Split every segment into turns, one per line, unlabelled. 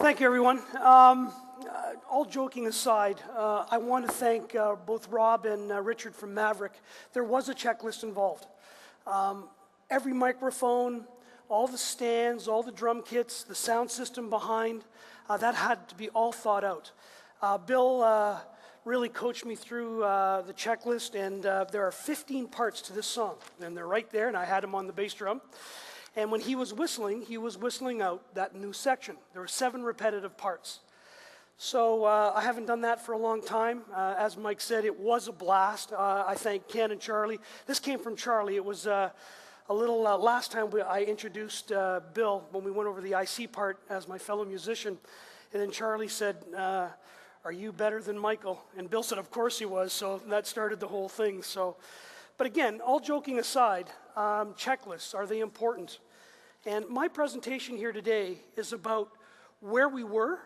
Thank you, everyone. All joking aside, I want to thank both Rob and Richard from Maverick. There was a checklist involved. Every microphone, all the stands, all the drum kits, the sound system behind, that had to be all thought out. Bill really coached me through the checklist, and there are 15 parts to this song, and they're right there, and I had them on the bass drum. And when he was whistling out that new section. There were 7 repetitive parts. So I haven't done that for a long time. As Mike said, it was a blast. I thank Ken and Charlie. This came from Charlie. It was a little, last time I introduced Bill when we went over the IC part as my fellow musician. And then Charlie said, are you better than Michael? And Bill said, of course he was. So that started the whole thing. So. But again, all joking aside, checklists, are they important? And my presentation here today is about where we were,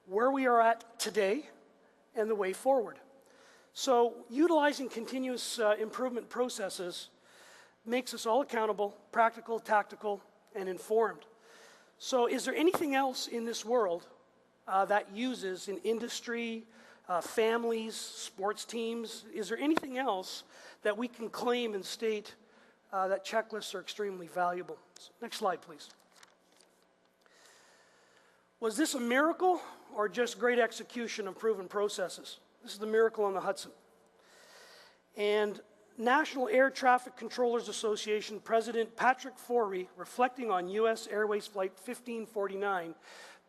where we are at today, and the way forward. So utilizing continuous improvement processes makes us all accountable, practical, tactical, and informed. So is there anything else in this world that uses in industry, families, sports teams, is there anything else that we can claim and state that checklists are extremely valuable? So, next slide, please. Was this a miracle or just great execution of proven processes? This is the miracle on the Hudson. And National Air Traffic Controllers Association President Patrick Forey, reflecting on U.S. Airways Flight 1549,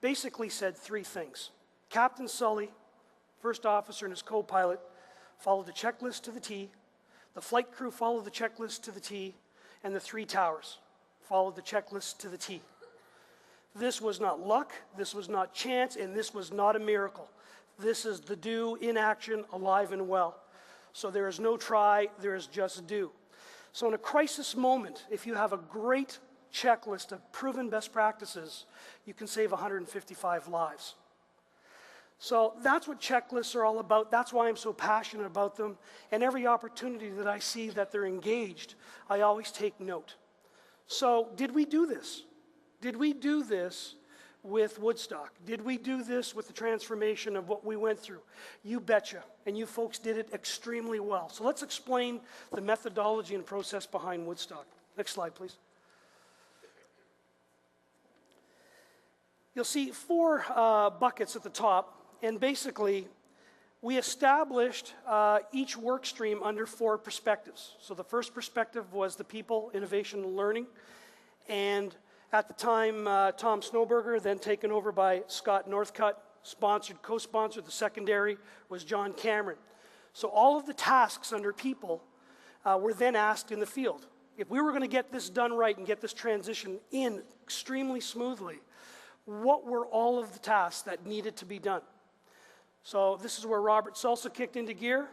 basically said 3 things. Captain Sully, first officer and his co-pilot, followed the checklist to the T. The flight crew followed the checklist to the T. And the 3 towers followed the checklist to the T. This was not luck, this was not chance, and this was not a miracle. This is the do in action, alive and well. So there is no try, there is just do. So in a crisis moment, if you have a great checklist of proven best practices, you can save 155 lives. So that's what checklists are all about. That's why I'm so passionate about them. And every opportunity that I see that they're engaged, I always take note. So did we do this? Did we do this with Woodstock? Did we do this with the transformation of what we went through? You betcha. And you folks did it extremely well. So let's explain the methodology and process behind Woodstock. Next slide, please. You'll see 4 buckets at the top. And basically, we established each work stream under 4 perspectives. So the first perspective was the people, innovation, and learning. And at the time, Tom Snowberger, then taken over by Scott Northcutt, co-sponsored the secondary was John Cameron. So all of the tasks under people were then asked in the field. If we were going to get this done right and get this transition in extremely smoothly, what were all of the tasks that needed to be done? So this is where Robert Salsa kicked into gear,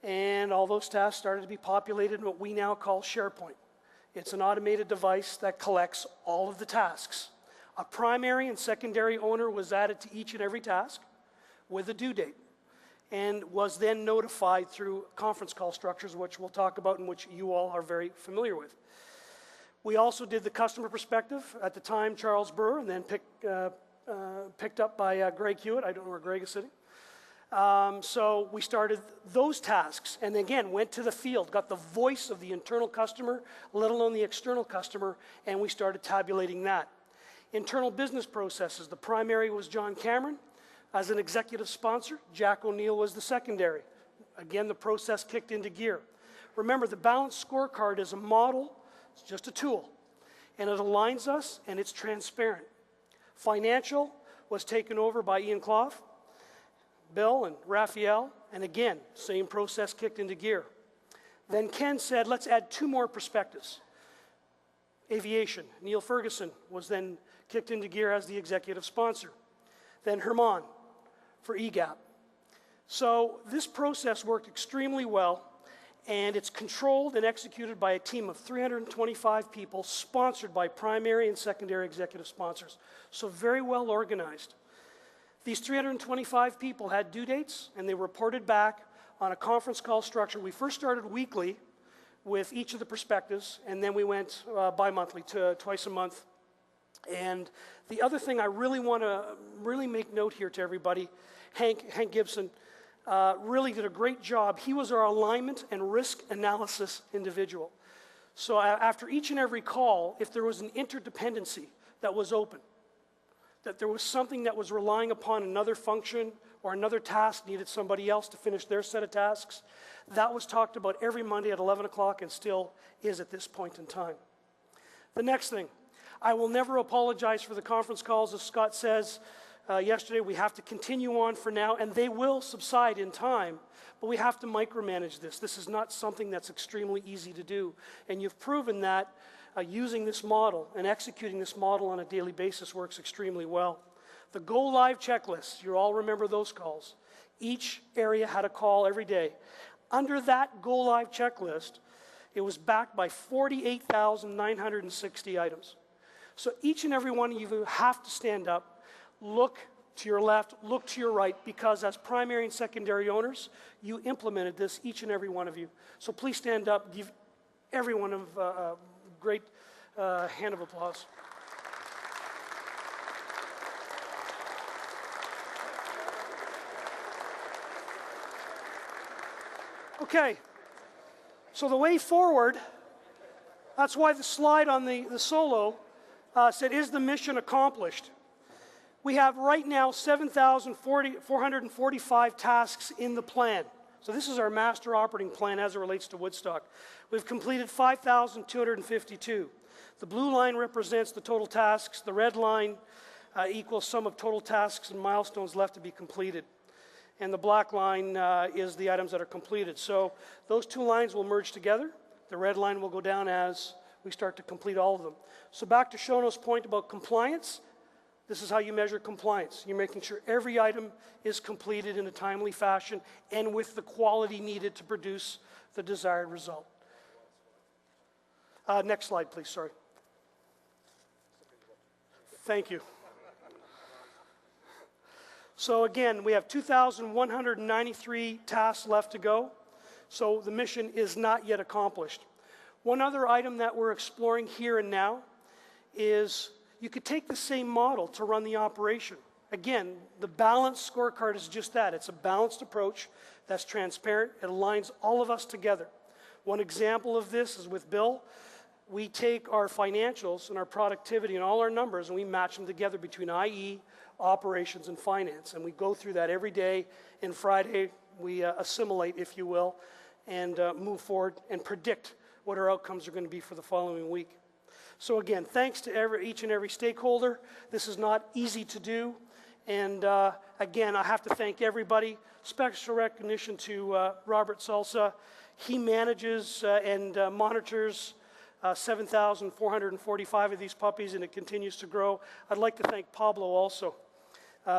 and all those tasks started to be populated in what we now call SharePoint. It's an automated device that collects all of the tasks. A primary and secondary owner was added to each and every task with a due date, and was then notified through conference call structures, which we'll talk about and which you all are very familiar with. We also did the customer perspective. At the time, Charles Burr, and then picked up by Greg Hewitt. I don't know where Greg is sitting. So we started those tasks, and again, went to the field, got the voice of the internal customer, let alone the external customer, and we started tabulating that. Internal business processes. The primary was John Cameron. As an executive sponsor, Jack O'Neill was the secondary. Again, the process kicked into gear. Remember, the balanced scorecard is a model. It's just a tool, and it aligns us, and it's transparent. Financial was taken over by Ian Clough, Bill and Raphael, and again, same process kicked into gear. Then Ken said, let's add 2 more perspectives. Aviation, Neil Ferguson was then kicked into gear as the executive sponsor. Then Herman for EGAP. So this process worked extremely well, and it's controlled and executed by a team of 325 people, sponsored by primary and secondary executive sponsors. So very well organized. These 325 people had due dates, and they reported back on a conference call structure. We first started weekly with each of the perspectives, and then we went bi-monthly to twice a month And the other thing I really want to make note here to everybody, Hank Gibson really did a great job. He was our alignment and risk analysis individual. So after each and every call, if there was an interdependency that was open, that there was something that was relying upon another function or another task needed somebody else to finish their set of tasks, that was talked about every Monday at 11 o'clock and still is at this point in time. The next thing, I will never apologize for the conference calls. As Scott says yesterday, we have to continue on for now, and they will subside in time, but we have to micromanage this. This is not something that's extremely easy to do, and you've proven that using this model and executing this model on a daily basis works extremely well. The Go Live checklist, you all remember those calls. Each area had a call every day. Under that Go Live checklist, it was backed by 48,960 items. So each and every one of you have to stand up, look to your left, look to your right, because as primary and secondary owners, you implemented this, each and every one of you. So please stand up, give everyone a great hand of applause. Okay, so the way forward, that's why the slide on the solo said, is the mission accomplished? We have right now 7,445 tasks in the plan. So this is our master operating plan as it relates to Woodstock. We've completed 5,252. The blue line represents the total tasks. The red line equals sum of total tasks and milestones left to be completed. And the black line is the items that are completed. So those two lines will merge together. The red line will go down as we start to complete all of them. So back to Shono's point about compliance, this is how you measure compliance. You're making sure every item is completed in a timely fashion and with the quality needed to produce the desired result. Next slide, please, sorry. Thank you. So again, we have 2,193 tasks left to go. So the mission is not yet accomplished. One other item that we're exploring here and now is you could take the same model to run the operation. Again, the balanced scorecard is just that. It's a balanced approach that's transparent. It aligns all of us together. One example of this is with Bill. We take our financials and our productivity and all our numbers and we match them together between IE, operations, and finance. And we go through that every day. And Friday, we assimilate, if you will, and move forward and predict what our outcomes are going to be for the following week. So again, thanks to each and every stakeholder. This is not easy to do. And again, I have to thank everybody. Special recognition to Robert Salsa. He manages and monitors 7,445 of these puppies, and it continues to grow. I'd like to thank Pablo also.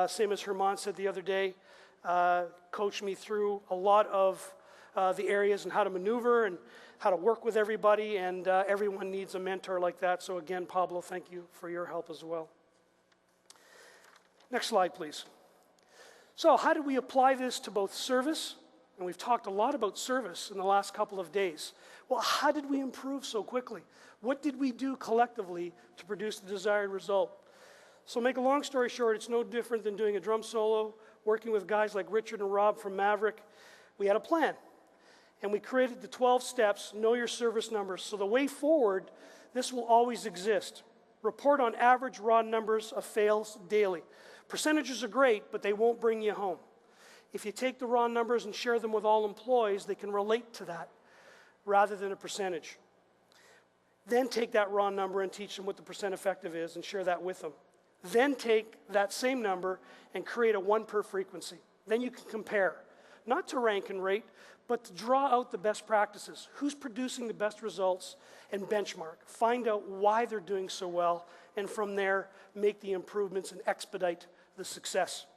Same as Herman said the other day, coached me through a lot of the areas and how to maneuver and how to work with everybody, and everyone needs a mentor like that. So again, Pablo, thank you for your help as well. Next slide, please. So how did we apply this to both service? And we've talked a lot about service in the last couple of days. Well, how did we improve so quickly? What did we do collectively to produce the desired result? So make a long story short, it's no different than doing a drum solo, working with guys like Richard and Rob from Maverick. We had a plan. And we created the 12 steps, know your service numbers. So the way forward, this will always exist. Report on average raw numbers of fails daily. Percentages are great, but they won't bring you home. If you take the raw numbers and share them with all employees, they can relate to that rather than a percentage. Then take that raw number and teach them what the percent effective is and share that with them. Then take that same number and create a 1 per frequency. Then you can compare, not to rank and rate, but to draw out the best practices. Who's producing the best results and benchmark. Find out why they're doing so well, and from there, make the improvements and expedite the success.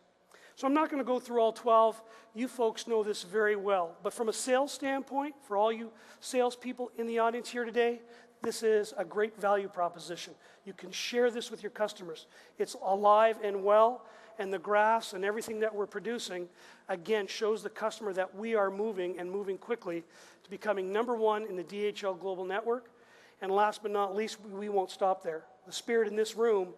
So I'm not going to go through all 12. You folks know this very well. But from a sales standpoint, for all you salespeople in the audience here today, this is a great value proposition. You can share this with your customers. It's alive and well, and the graphs and everything that we're producing, again, shows the customer that we are moving and moving quickly to becoming #1 in the DHL global network. And last but not least, we won't stop there. the spirit in this room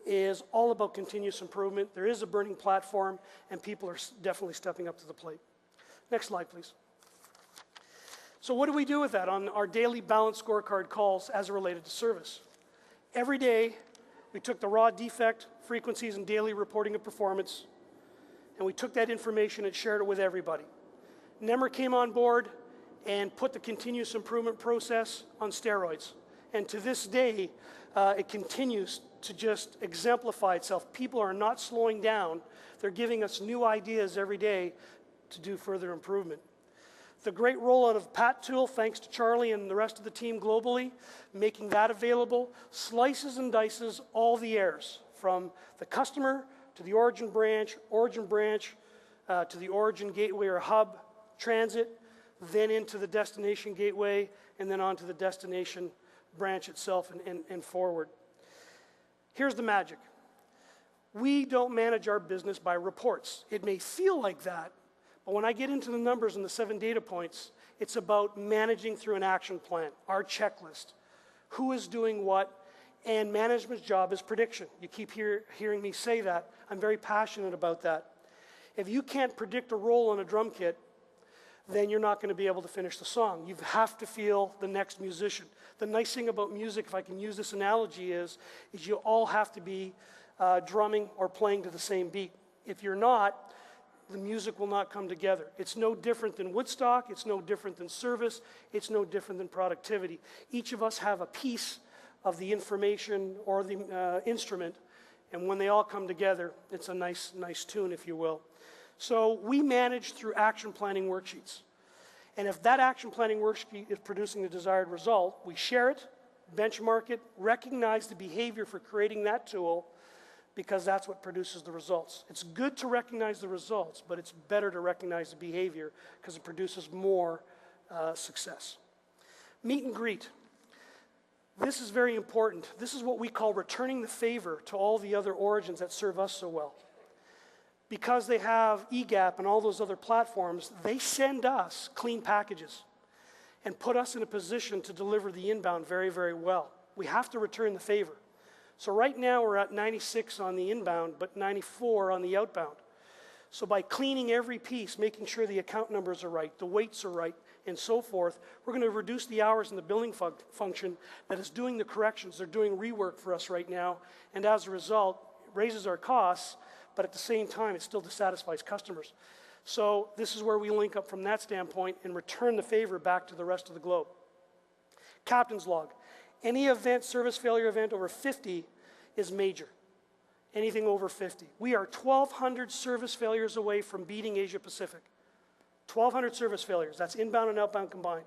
is all about continuous improvement. There is a burning platform, and people are definitely stepping up to the plate. Next slide, please. So what do we do with that on our daily balance scorecard calls as related to service? Every day, we took the raw defect frequencies and daily reporting of performance, and we took that information and shared it with everybody. Nemmer came on board and put the continuous improvement process on steroids. And to this day, it continues to just exemplify itself. People are not slowing down. They're giving us new ideas every day to do further improvement. The great rollout of PAT tool, thanks to Charlie and the rest of the team globally, making that available, slices and dices all the errors, from the customer to the origin branch to the origin gateway or hub, transit, then into the destination gateway, and then onto the destination branch itself and forward. Here's the magic. We don't manage our business by reports. It may feel like that, but when I get into the numbers and the 7 data points, it's about managing through an action plan, our checklist, who is doing what, and management's job is prediction. You keep hearing me say that. I'm very passionate about that. If you can't predict a roll on a drum kit, then you're not going to be able to finish the song. You have to feel the next musician. The nice thing about music, if I can use this analogy, is you all have to be drumming or playing to the same beat. If you're not, the music will not come together. It's no different than Woodstock. It's no different than service. It's no different than productivity. Each of us have a piece of the information or the instrument, and when they all come together, it's a nice tune, if you will. So we manage through action planning worksheets. And if that action planning worksheet is producing the desired result, we share it, benchmark it, recognize the behavior for creating that tool, because that's what produces the results. It's good to recognize the results, but it's better to recognize the behavior because it produces more success. Meet and greet. This is very important. This is what we call returning the favor to all the other origins that serve us so well. Because they have eGap and all those other platforms, they send us clean packages and put us in a position to deliver the inbound very, very well. We have to return the favor. So right now we're at 96 on the inbound, but 94 on the outbound. So by cleaning every piece, making sure the account numbers are right, the weights are right, and so forth, we're going to reduce the hours in the billing function that is doing the corrections. They're doing rework for us right now, and as a result, it raises our costs, but at the same time, it still dissatisfies customers. So this is where we link up from that standpoint and return the favor back to the rest of the globe. Captain's log. Any event, service failure event over 50 is major. Anything over 50. We are 1,200 service failures away from beating Asia Pacific. 1,200 service failures. That's inbound and outbound combined.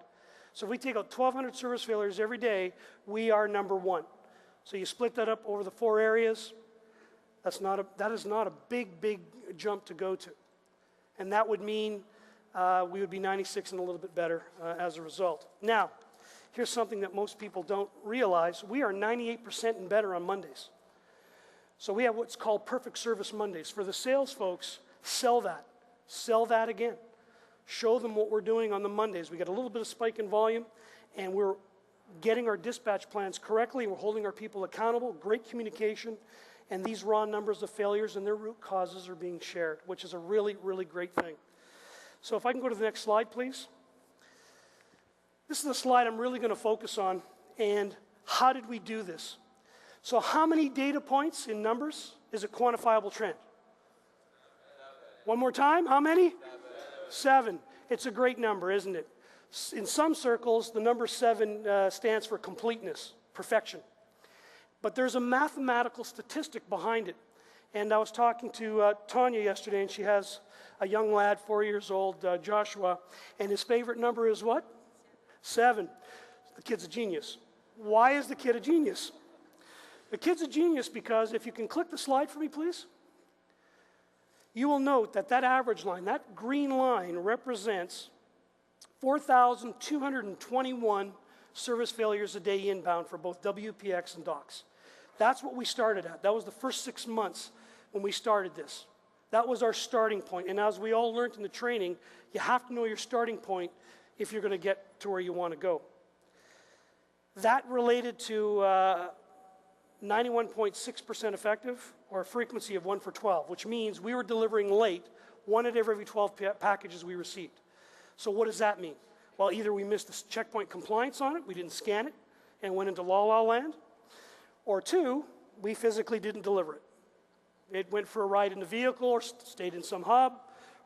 So if we take out 1,200 service failures every day, we are #1. So you split that up over the 4 areas. That is not a big jump to go to. And that would mean we would be 96 and a little bit better as a result. Now, here's something that most people don't realize. We are 98% and better on Mondays. So we have what's called Perfect Service Mondays. For the sales folks, sell that. Sell that again. Show them what we're doing on the Mondays. We got a little bit of spike in volume, and we're getting our dispatch plans correctly, and we're holding our people accountable, great communication, and these raw numbers of failures and their root causes are being shared, which is a really, really great thing. So if I can go to the next slide, please. This is the slide I'm really going to focus on, and how did we do this? So how many data points in numbers is a quantifiable trend? 7. One more time, how many? 7. It's a great number, isn't it? In some circles, the number 7 stands for completeness, perfection. But there's a mathematical statistic behind it. And I was talking to Tanya yesterday, and she has a young lad, 4 years old, Joshua, and his favorite number is what? 7. The kid's a genius. Why is the kid a genius? The kid's a genius because, if you can click the slide for me, please, you will note that that average line, that green line, represents 4,221 service failures a day inbound for both WPX and docks. That's what we started at. That was the first 6 months when we started this. That was our starting point. And as we all learned in the training, you have to know your starting point if you're going to get to where you want to go. That related to 91.6% effective, or a frequency of 1 for 12, which means we were delivering late 1 out of every 12 packages we received. So what does that mean? Well, either we missed the checkpoint compliance on it, we didn't scan it, and went into la-la land, or 2, we physically didn't deliver it. It went for a ride in the vehicle or stayed in some hub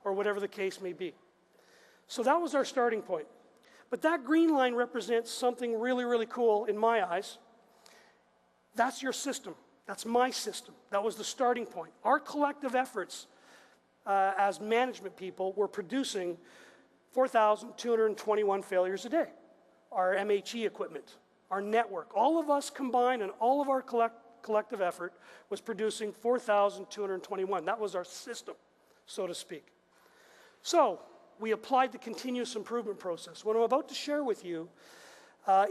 or whatever the case may be. So that was our starting point. But that green line represents something really, really cool in my eyes. That's your system. That's my system. That was the starting point. Our collective efforts as management people were producing 4,221 failures a day. Our MHE equipment, our network, all of us combined and all of our collective effort was producing 4,221. That was our system, so to speak. So we applied the continuous improvement process. What I'm about to share with you,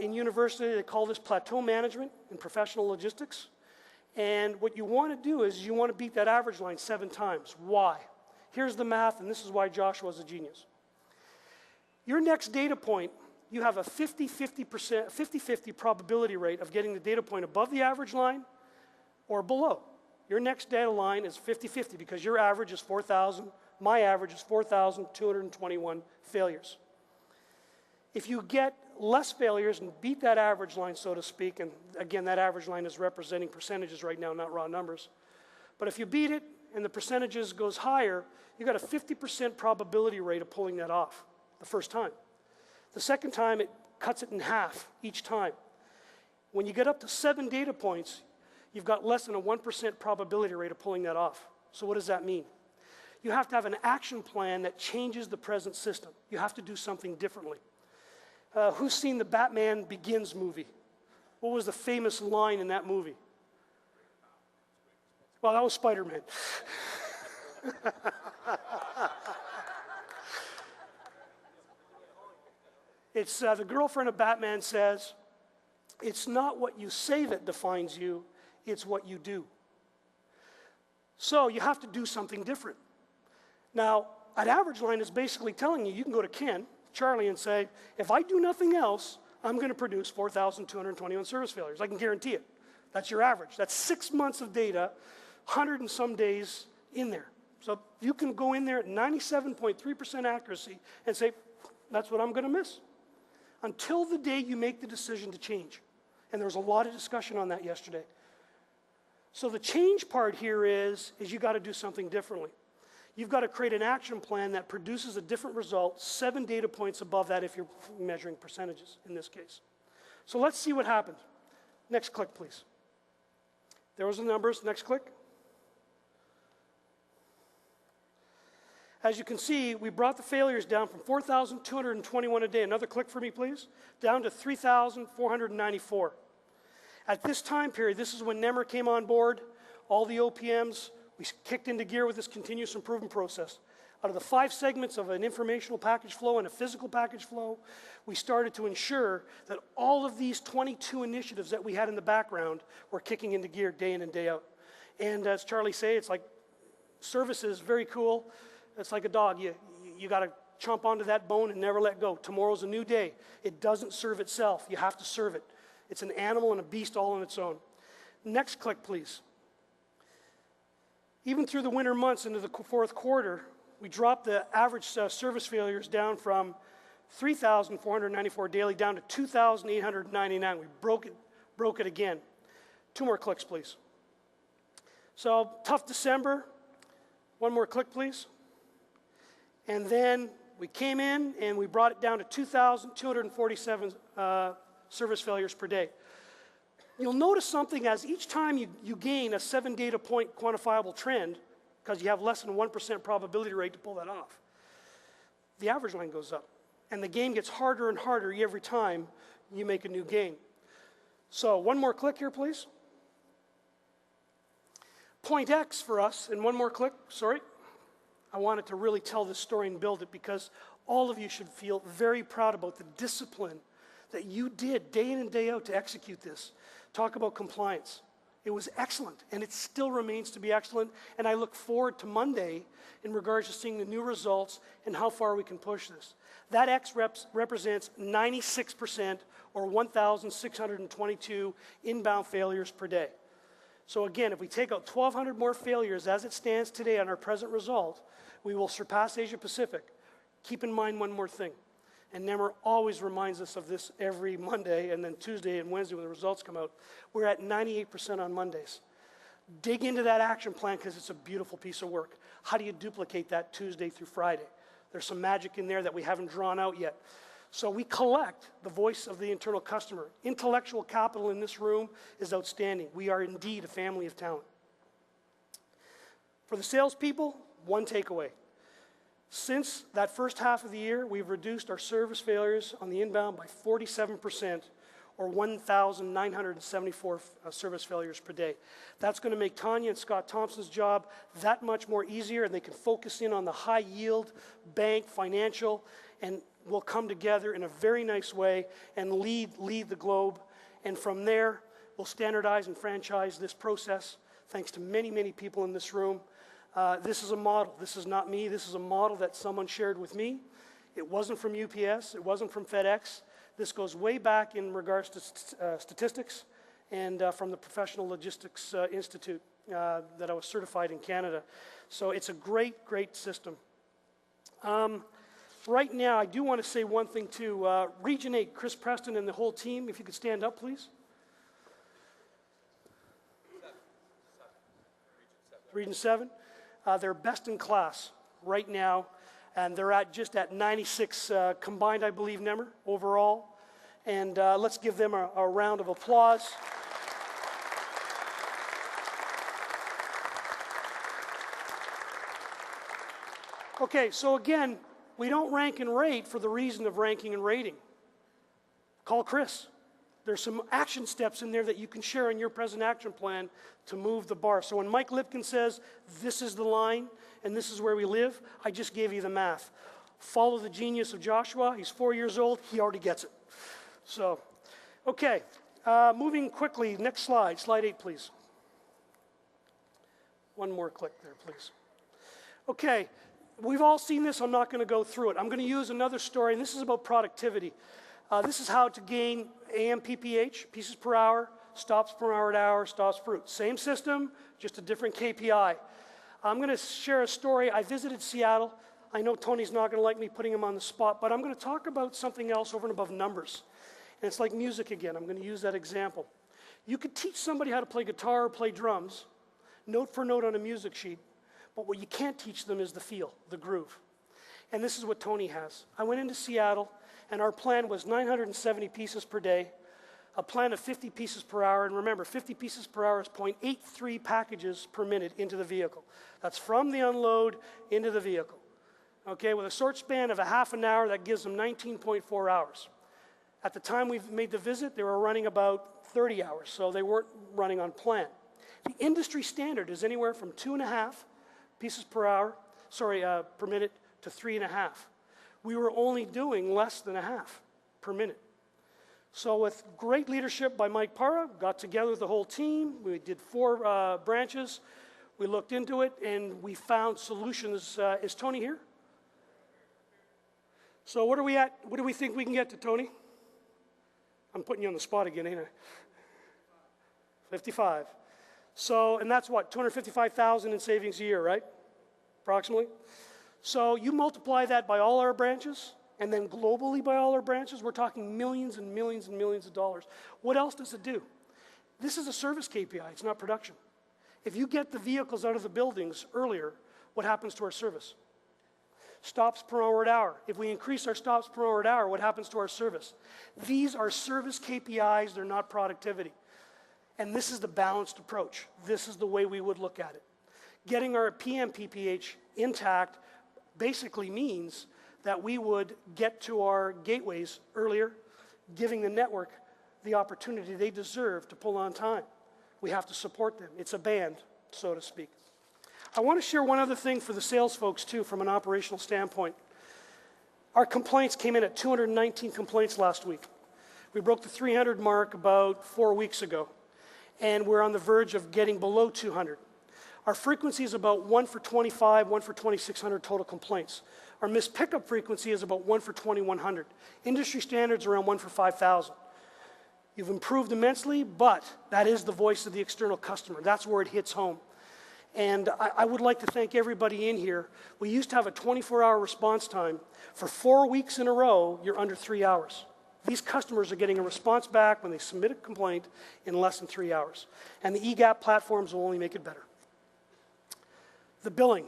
in university they call this plateau management in professional logistics. And what you want to do is you want to beat that average line 7 times. Why? Here's the math, and this is why Joshua's a genius. Your next data point, you have a 50-50 probability rate of getting the data point above the average line or below. Your next data line is 50-50 because your average is 4,000, my average is 4,221 failures. If you get less failures and beat that average line, so to speak, and again, that average line is representing percentages right now, not raw numbers. But if you beat it and the percentages goes higher, you got a 50% probability rate of pulling that off the first time. The second time, it cuts it in half each time. When you get up to 7 data points, you've got less than a 1% probability rate of pulling that off. So what does that mean? You have to have an action plan that changes the present system. You have to do something differently. Who's seen the Batman Begins movie? What was the famous line in that movie? Well, that was Spider-Man. It's the girlfriend of Batman says, "It's not what you say that defines you, it's what you do." So you have to do something different. Now, an average line is basically telling you, you can go to Ken, Charlie, and say, if I do nothing else, I'm going to produce 4,221 service failures. I can guarantee it. That's your average. That's 6 months of data, 100 and some days in there. So you can go in there at 97.3% accuracy and say, that's what I'm going to miss. Until the day you make the decision to change. And there was a lot of discussion on that yesterday. So the change part here is you got to do something differently. You've got to create an action plan that produces a different result, 7 data points above that if you're measuring percentages in this case. So let's see what happened. Next click, please. There was the numbers. Next click. As you can see, we brought the failures down from 4,221 a day, another click for me please, down to 3,494. At this time period, this is when NEMR came on board, all the OPMs, we kicked into gear with this continuous improvement process. Out of the 5 segments of an informational package flow and a physical package flow, we started to ensure that all of these 22 initiatives that we had in the background were kicking into gear day in and day out. And as Charlie said, it's like service is very cool. It's like a dog. You got to chomp onto that bone and never let go. Tomorrow's a new day. It doesn't serve itself. You have to serve it. It's an animal and a beast all on its own. Next click, please. Even through the winter months into the 4th quarter, we dropped the average service failures down from 3,494 daily down to 2,899. We broke it again. 2 more clicks, please. So tough December. 1 more click, please. And then we came in and we brought it down to 2,247 service failures per day. You'll notice something as each time you gain a 7 data point quantifiable trend, because you have less than a 1% probability rate to pull that off, the average line goes up. And the game gets harder and harder every time you make a new gain. So 1 more click here, please. Point X for us, and 1 more click, sorry. I wanted to really tell this story and build it because all of you should feel very proud about the discipline that you did day in and day out to execute this. Talk about compliance. It was excellent, and it still remains to be excellent, and I look forward to Monday in regards to seeing the new results and how far we can push this. That X represents 96% or 1,622 inbound failures per day. So again, if we take out 1,200 more failures as it stands today on our present result, we will surpass Asia Pacific. Keep in mind one more thing, and Nemmer always reminds us of this every Monday, and then Tuesday and Wednesday when the results come out. We're at 98% on Mondays. Dig into that action plan because it's a beautiful piece of work. How do you duplicate that Tuesday through Friday? There's some magic in there that we haven't drawn out yet. So we collect the voice of the internal customer. Intellectual capital in this room is outstanding. We are indeed a family of talent. For the salespeople, one takeaway. Since that first half of the year, we've reduced our service failures on the inbound by 47%, or 1,974 service failures per day. That's going to make Tanya and Scott Thompson's job that much more easier, and they can focus in on the high yield, bank, financial, and we'll come together in a very nice way and lead the globe. And from there, we'll standardize and franchise this process, thanks to many, many people in this room. This is a model. This is not me. This is a model that someone shared with me. It wasn't from UPS. It wasn't from FedEx. This goes way back in regards to statistics and from the Professional Logistics Institute that I was certified in Canada. So it's a great, great system. Right now, I do want to say one thing too. Region 8, Chris Preston and the whole team, if you could stand up, please. Region 7. They're best in class right now, and they're just at 96 combined, I believe, Nemmer, overall. And let's give them a round of applause. Okay, so again, we don't rank and rate for the reason of ranking and rating. Call Chris. There's some action steps in there that you can share in your present action plan to move the bar. So when Mike Lipkin says, this is the line and this is where we live, I just gave you the math. Follow the genius of Joshua. He's 4 years old. He already gets it. So, okay, moving quickly. Next slide. Slide 8, please. One more click there, please. Okay. We've all seen this. I'm not going to go through it. I'm going to use another story, and this is about productivity. This is how to gain AMPPH, pieces per hour, stops per hour, stops per route. Same system, just a different KPI. I'm going to share a story. I visited Seattle. I know Tony's not going to like me putting him on the spot, but I'm going to talk about something else over and above numbers. And it's like music again. I'm going to use that example. You could teach somebody how to play guitar or play drums, note for note on a music sheet. But what you can't teach them is the feel, the groove. And this is what Tony has. I went into Seattle, and our plan was 970 pieces per day, a plan of 50 pieces per hour. And remember, 50 pieces per hour is 0.83 packages per minute into the vehicle. That's from the unload into the vehicle. Okay, with a short span of a half an hour, that gives them 19.4 hours. At the time we made the visit, they were running about 30 hours, so they weren't running on plan. The industry standard is anywhere from 2.5 pieces per hour, per minute, to 3.5. We were only doing less than a half per minute. So with great leadership by Mike Parra, got together with the whole team. We did 4 branches. We looked into it, and we found solutions. Is Tony here? So what are we at? What do we think we can get to, Tony? I'm putting you on the spot again, ain't I? 55. So, and that's what, 255,000 in savings a year, right? Approximately. So you multiply that by all our branches, and then globally by all our branches, we're talking millions and millions and millions of dollars. What else does it do? This is a service KPI, it's not production. If you get the vehicles out of the buildings earlier, what happens to our service? Stops per hour. If we increase our stops per hour, what happens to our service? These are service KPIs, they're not productivity. And this is the balanced approach. This is the way we would look at it. Getting our PMPPH intact basically means that we would get to our gateways earlier, giving the network the opportunity they deserve to pull on time. We have to support them. It's a band, so to speak. I want to share one other thing for the sales folks, too, from an operational standpoint. Our complaints came in at 219 complaints last week. We broke the 300 mark about 4 weeks ago, and we're on the verge of getting below 200. Our frequency is about 1 for 25, 1 for 2,600 total complaints. Our missed pickup frequency is about 1 for 2,100. Industry standards around 1 for 5,000. You've improved immensely, but that is the voice of the external customer. That's where it hits home. And I would like to thank everybody in here. We used to have a 24-hour response time. For 4 weeks in a row, you're under 3 hours. These customers are getting a response back when they submit a complaint in less than 3 hours. And the eGap platforms will only make it better. The billing,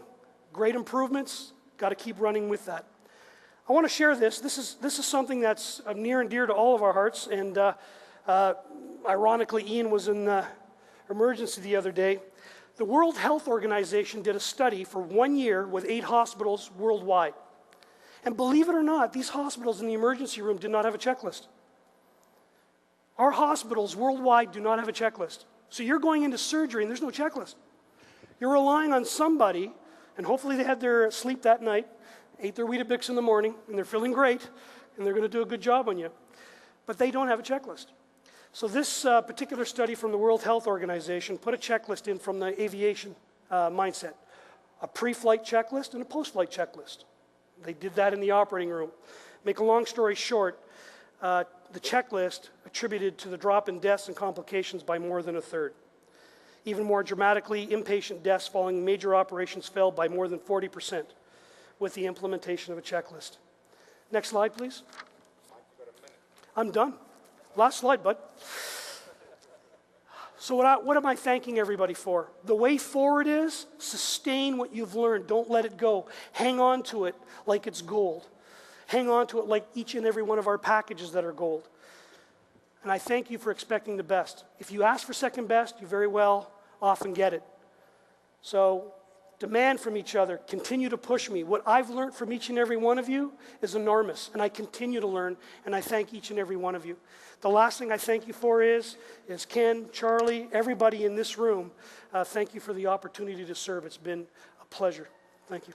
great improvements, got to keep running with that. I want to share this. This is something that's near and dear to all of our hearts. And ironically, Ian was in the emergency the other day. The World Health Organization did a study for 1 year with 8 hospitals worldwide. And believe it or not, these hospitals in the emergency room did not have a checklist. Our hospitals worldwide do not have a checklist. So you're going into surgery and there's no checklist. You're relying on somebody, and hopefully they had their sleep that night, ate their Weetabix in the morning, and they're feeling great, and they're going to do a good job on you. But they don't have a checklist. So this particular study from the World Health Organization put a checklist in from the aviation mindset. A pre-flight checklist and a post-flight checklist. They did that in the operating room. Make a long story short, the checklist attributed to the drop in deaths and complications by more than 1/3. Even more dramatically, inpatient deaths following major operations fell by more than 40% with the implementation of a checklist. Next slide, please. I'm done. Last slide, bud. So what am I thanking everybody for? The way forward is sustain what you've learned. Don't let it go. Hang on to it like it's gold. Hang on to it like each and every one of our packages that are gold. And I thank you for expecting the best. If you ask for second best, you very well often get it. So demand from each other. Continue to push me. What I've learned from each and every one of you is enormous, and I continue to learn, and I thank each and every one of you. The last thing I thank you for is Ken, Charlie, everybody in this room, thank you for the opportunity to serve. It's been a pleasure. Thank you.